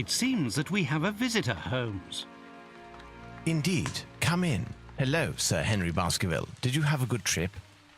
It seems that we have a visitor, Holmes. Indeed. Come in. Hello, Sir Henry Baskerville. Did you have a good trip?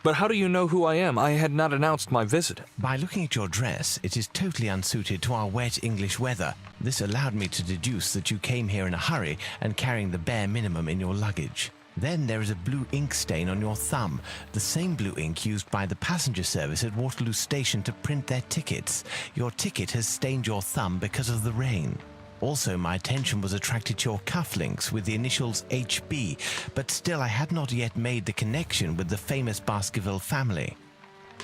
But how do you know who I am? I had not announced my visit. By looking at your dress, it is totally unsuited to our wet English weather. This allowed me to deduce that you came here in a hurry and carrying the bare minimum in your luggage. Then there is a blue ink stain on your thumb, the same blue ink used by the passenger service at Waterloo Station to print their tickets. Your ticket has stained your thumb because of the rain. Also, my attention was attracted to your cufflinks with the initials HB, but still I had not yet made the connection with the famous Baskerville family.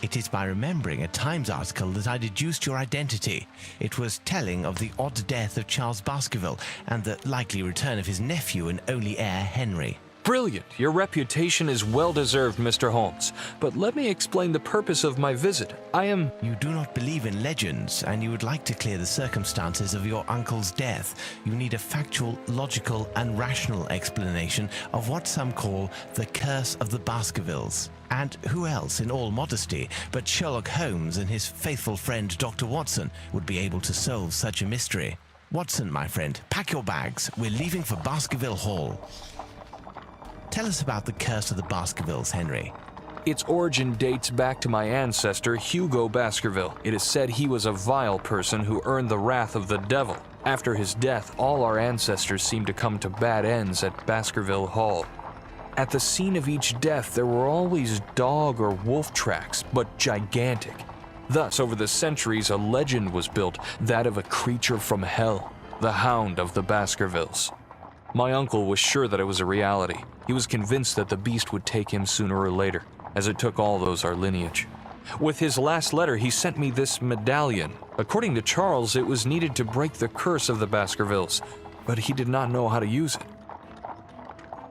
It is by remembering a Times article that I deduced your identity. It was telling of the odd death of Charles Baskerville and the likely return of his nephew and only heir, Henry. Brilliant. Your reputation is well-deserved, Mr. Holmes. But let me explain the purpose of my visit. You do not believe in legends, and you would like to clear the circumstances of your uncle's death. You need a factual, logical, and rational explanation of what some call the curse of the Baskervilles. And who else, in all modesty, but Sherlock Holmes and his faithful friend Dr. Watson would be able to solve such a mystery? Watson, my friend, pack your bags. We're leaving for Baskerville Hall. Tell us about the curse of the Baskervilles, Henry. Its origin dates back to my ancestor, Hugo Baskerville. It is said he was a vile person who earned the wrath of the devil. After his death, all our ancestors seemed to come to bad ends at Baskerville Hall. At the scene of each death, there were always dog or wolf tracks, but gigantic. Thus, over the centuries, a legend was built, that of a creature from hell, the Hound of the Baskervilles. My uncle was sure that it was a reality. He was convinced that the beast would take him sooner or later, as it took all those our lineage. With his last letter, he sent me this medallion. According to Charles, it was needed to break the curse of the Baskervilles, but he did not know how to use it.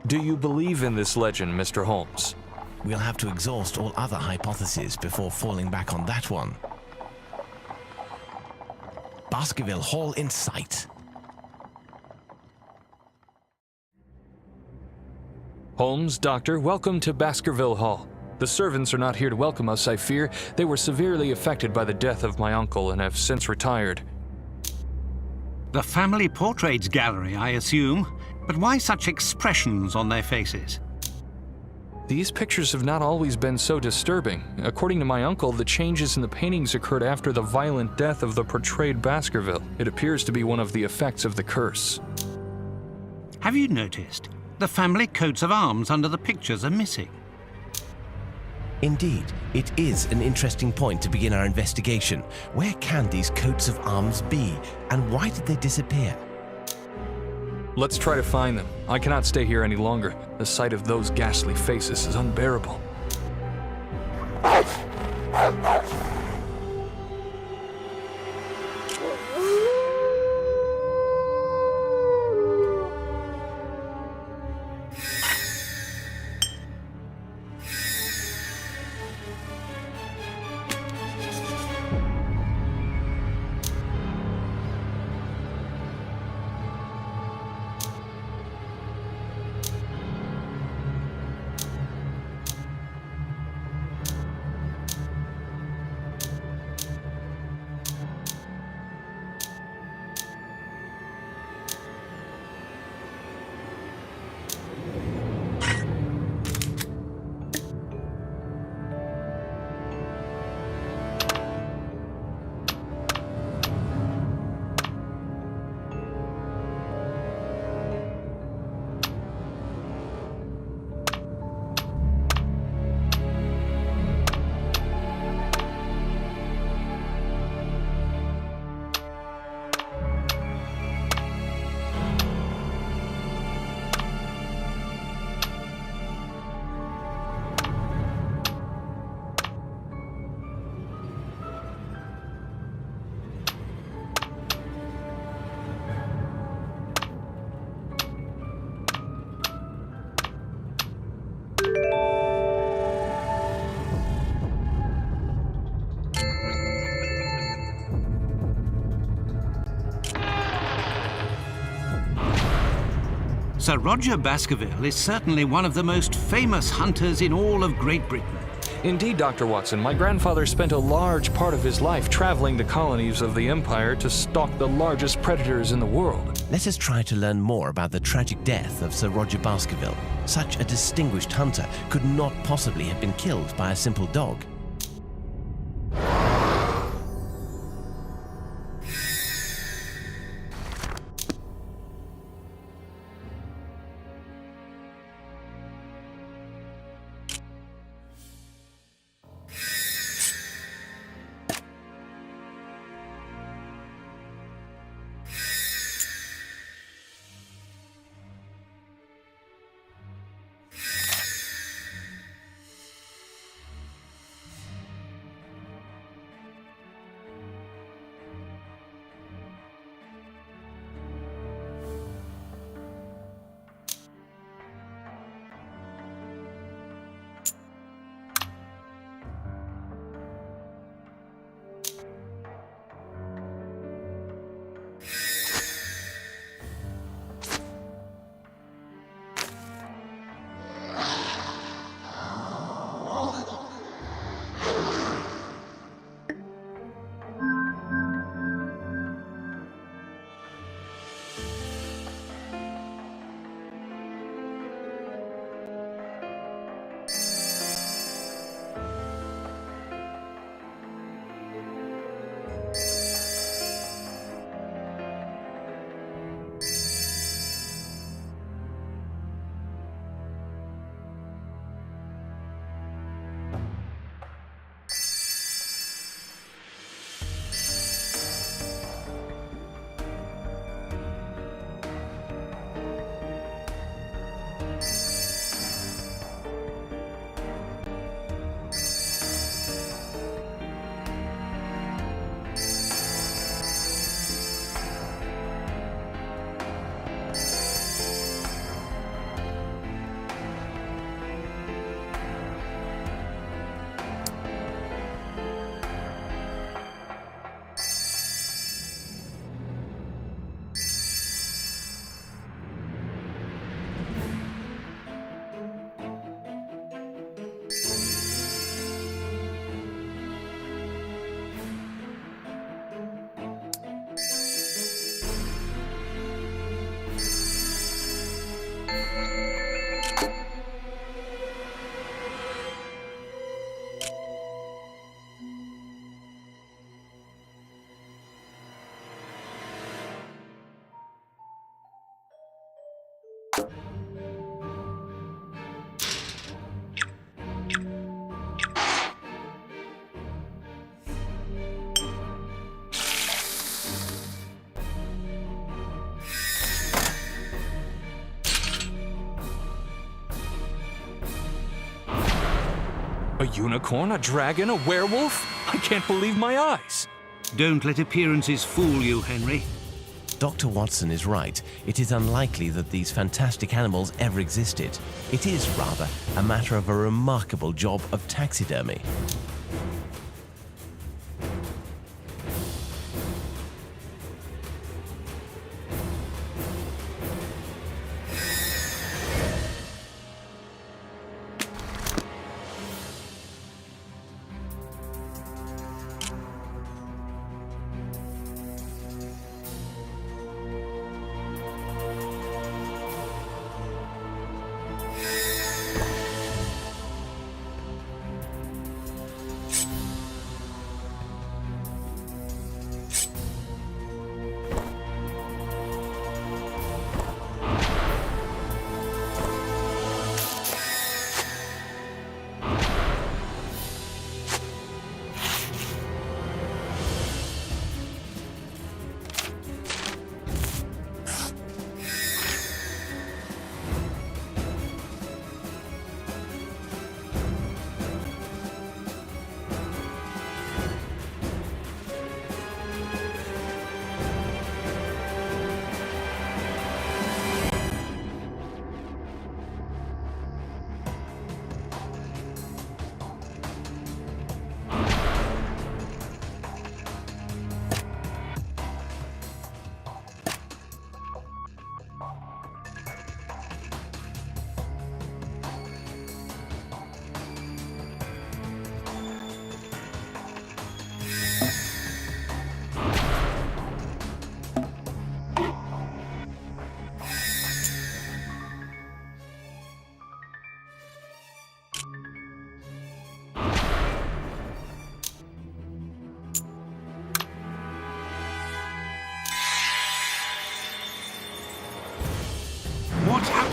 Do you believe in this legend, Mr. Holmes? We'll have to exhaust all other hypotheses before falling back on that one. Baskerville Hall in sight. Holmes, Doctor, welcome to Baskerville Hall. The servants are not here to welcome us, I fear. They were severely affected by the death of my uncle and have since retired. The family portraits gallery, I assume. But why such expressions on their faces? These pictures have not always been so disturbing. According to my uncle, the changes in the paintings occurred after the violent death of the portrayed Baskerville. It appears to be one of the effects of the curse. Have you noticed? The family coats of arms under the pictures are missing. Indeed, it is an interesting point to begin our investigation. Where can these coats of arms be, and why did they disappear? Let's try to find them. I cannot stay here any longer. The sight of those ghastly faces is unbearable. Sir Roger Baskerville is certainly one of the most famous hunters in all of Great Britain. Indeed, Dr. Watson, my grandfather spent a large part of his life traveling the colonies of the Empire to stalk the largest predators in the world. Let us try to learn more about the tragic death of Sir Roger Baskerville. Such a distinguished hunter could not possibly have been killed by a simple dog. A unicorn, a dragon, a werewolf? I can't believe my eyes. Don't let appearances fool you, Henry. Dr. Watson is right. It is unlikely that these fantastic animals ever existed. It is, rather, a matter of a remarkable job of taxidermy.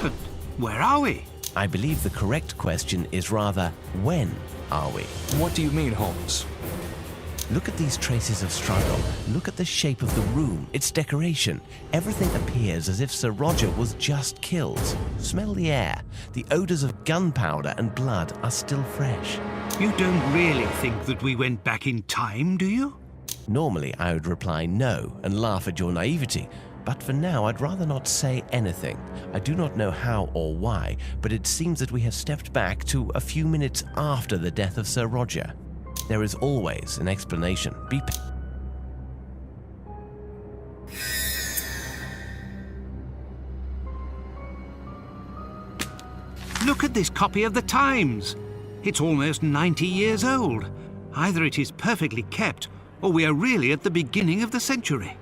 But where are we? I believe the correct question is rather, when are we? What do you mean, Holmes? Look at these traces of struggle. Look at the shape of the room, its decoration. Everything appears as if Sir Roger was just killed. Smell the air. The odors of gunpowder and blood are still fresh. You don't really think that we went back in time, do you? Normally, I would reply no and laugh at your naivety. But for now, I'd rather not say anything. I do not know how or why, but it seems that we have stepped back to a few minutes after the death of Sir Roger. There is always an explanation. Look at this copy of the Times. It's almost 90 years old. Either it is perfectly kept, or we are really at the beginning of the century.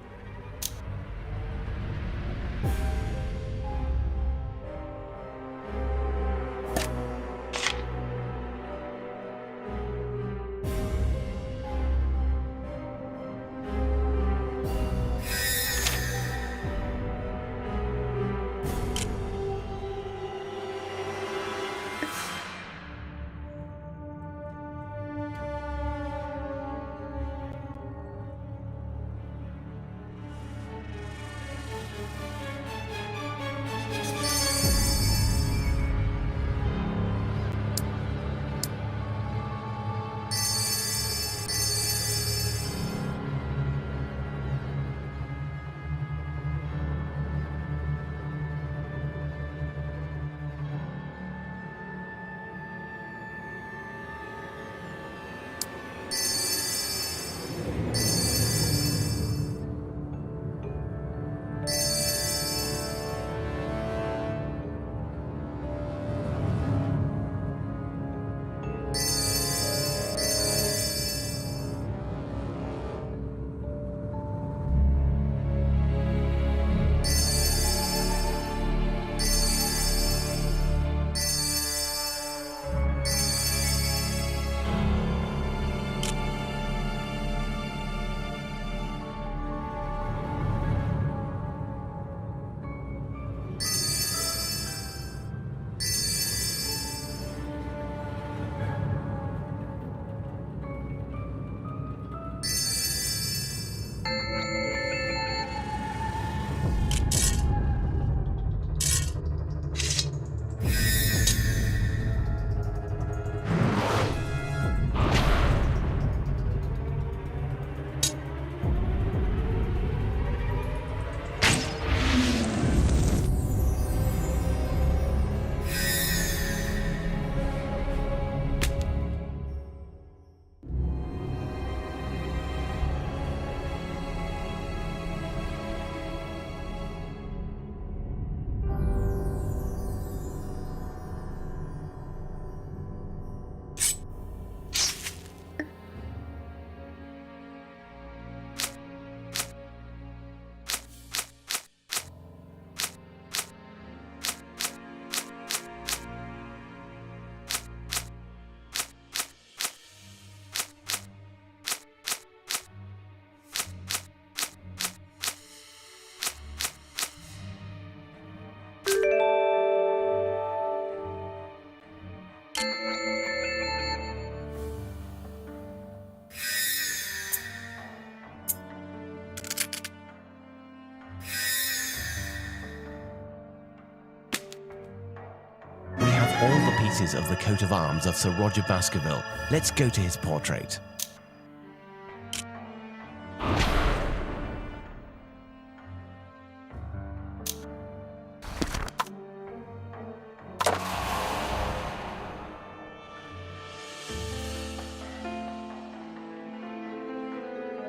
All the pieces of the coat of arms of Sir Roger Baskerville. Let's go to his portrait.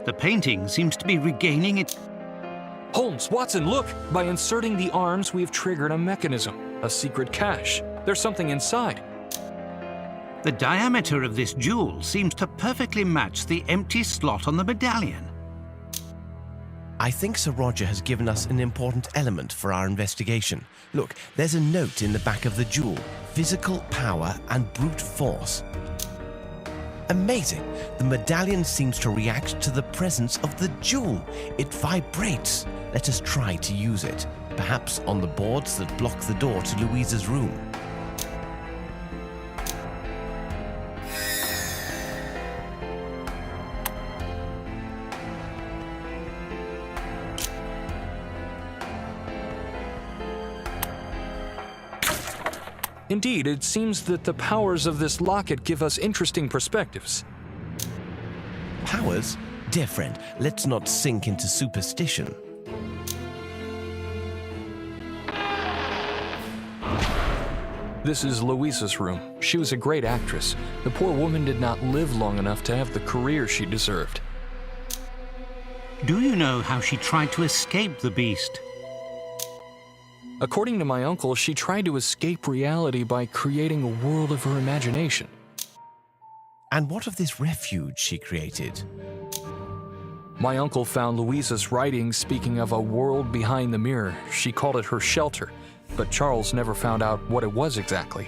The painting seems to be regaining its... Holmes, Watson, look! By inserting the arms, we've triggered a mechanism, a secret cache. There's something inside. The diameter of this jewel seems to perfectly match the empty slot on the medallion. I think Sir Roger has given us an important element for our investigation. Look, there's a note in the back of the jewel. Physical power and brute force. Amazing! The medallion seems to react to the presence of the jewel. It vibrates. Let us try to use it. perhaps on the boards that block the door to Louisa's room. Indeed, it seems that the powers of this locket give us interesting perspectives. Powers? Dear friend, let's not sink into superstition. This is Louisa's room. She was a great actress. The poor woman did not live long enough to have the career she deserved. Do you know how she tried to escape the beast? According to my uncle, she tried to escape reality by creating a world of her imagination. And what of this refuge she created? My uncle found Louisa's writings speaking of a world behind the mirror. She called it her shelter, but Charles never found out what it was exactly.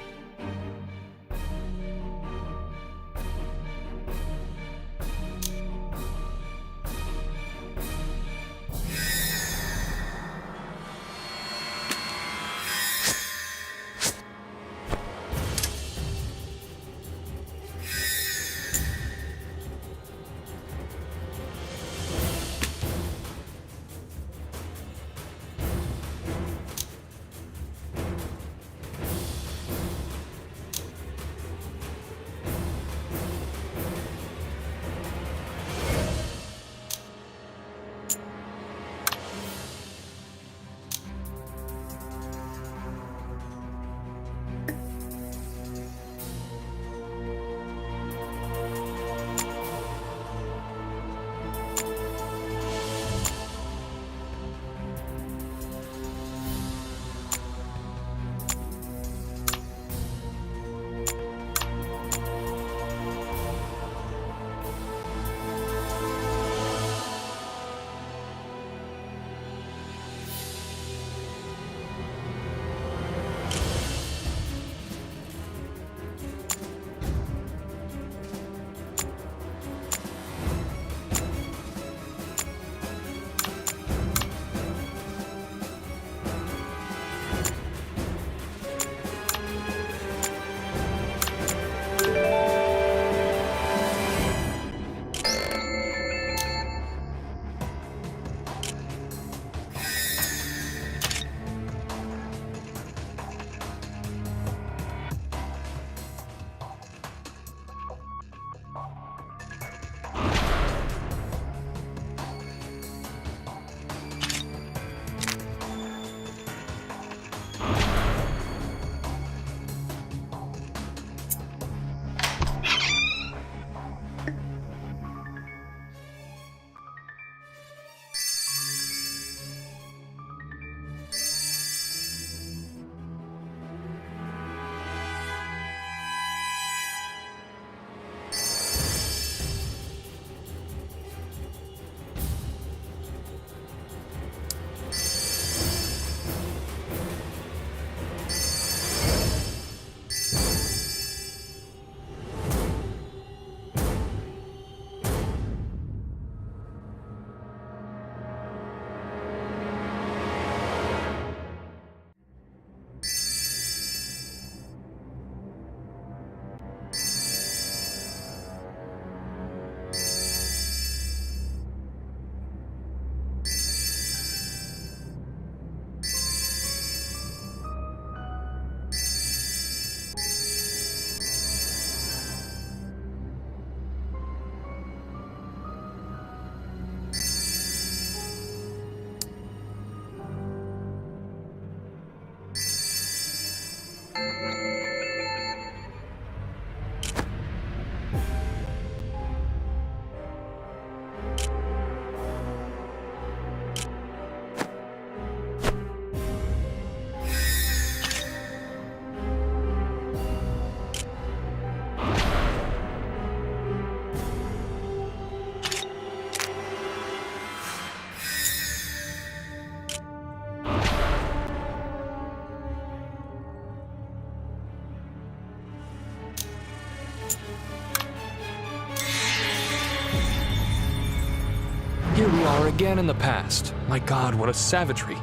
Here we are again in the past. My God, what a savagery.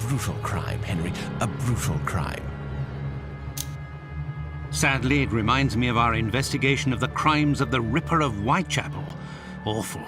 brutal crime, Henry. A brutal crime. Sadly, it reminds me of our investigation of the crimes of the Ripper of Whitechapel. Awful.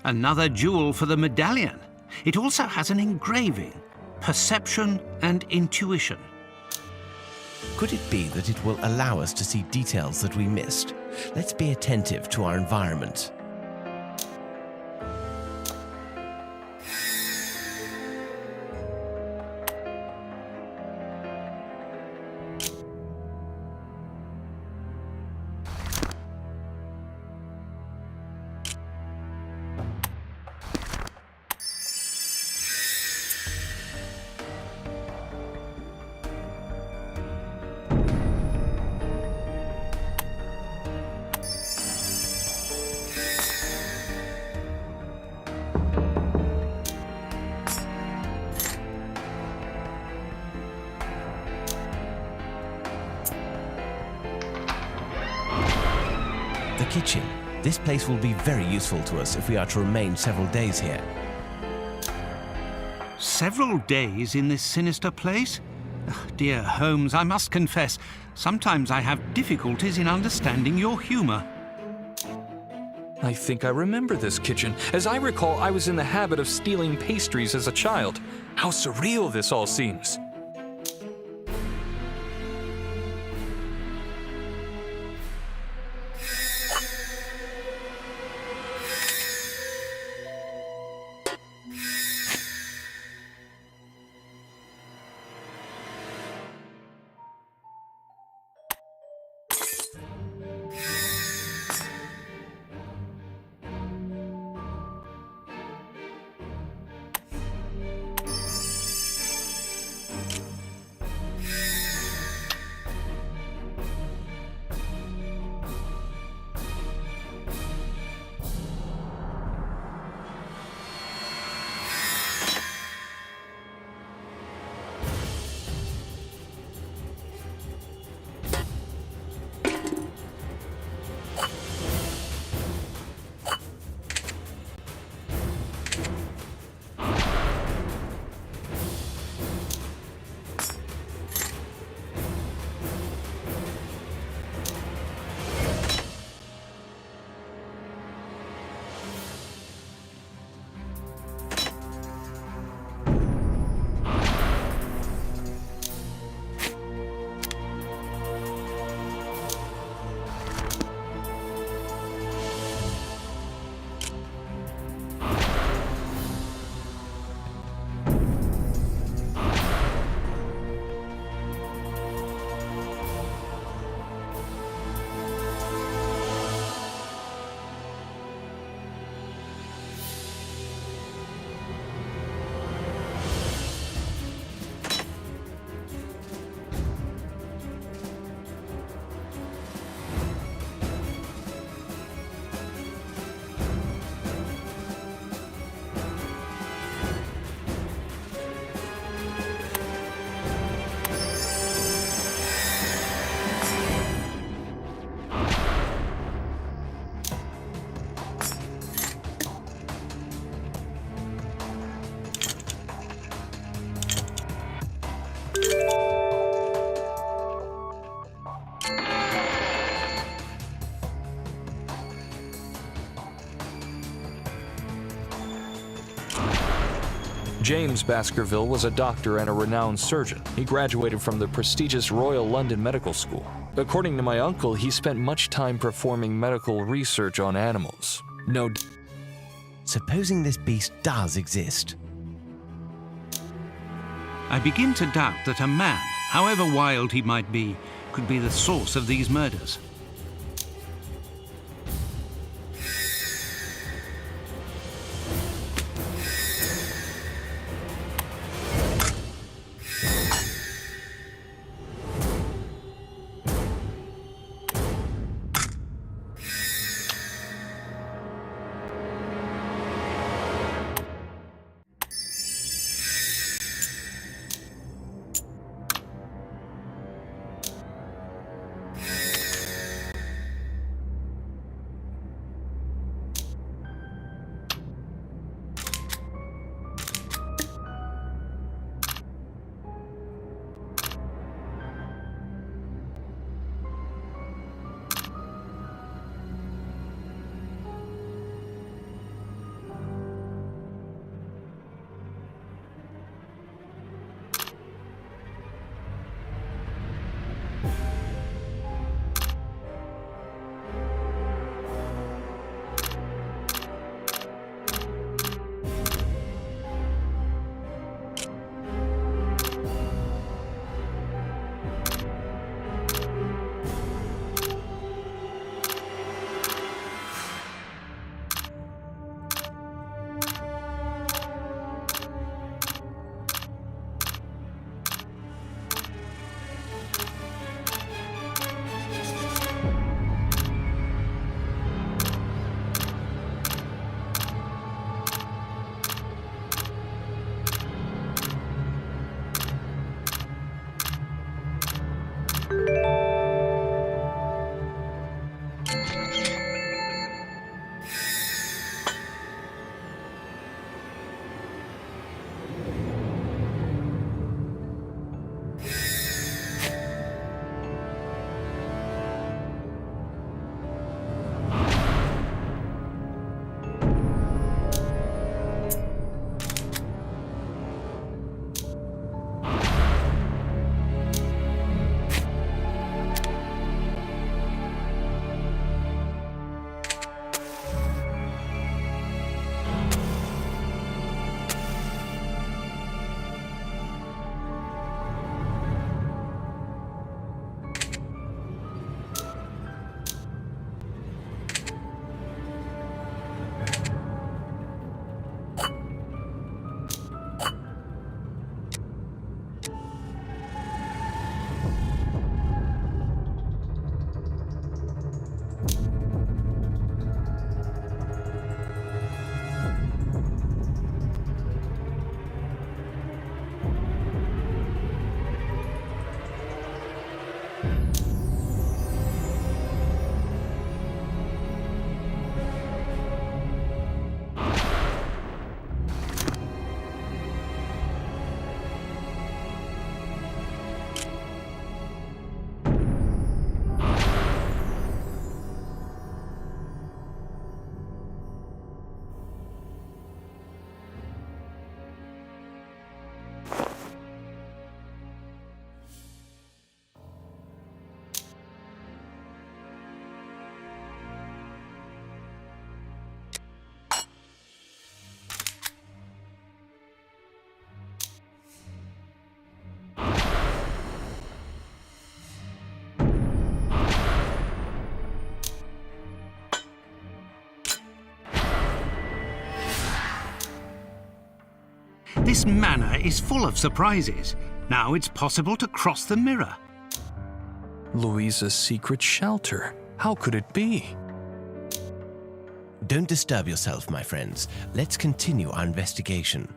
Another jewel for the medallion. It also has an engraving. Perception and intuition. Could it be that it will allow us to see details that we missed? Let's be attentive to our environment. The kitchen. This place will be very useful to us if we are to remain several days here. Several days in this sinister place? Dear Holmes, I must confess, sometimes I have difficulties in understanding your humour. I think I remember this kitchen. As I recall, I was in the habit of stealing pastries as a child. How surreal this all seems. James Baskerville was a doctor and a renowned surgeon. He graduated from the prestigious Royal London Medical School. According to my uncle, he spent much time performing medical research on animals. Supposing this beast does exist. I begin to doubt that a man, however wild he might be, could be the source of these murders. This manor is full of surprises. Now it's possible to cross the mirror. Louisa's secret shelter. How could it be? Don't disturb yourself, my friends. Let's continue our investigation.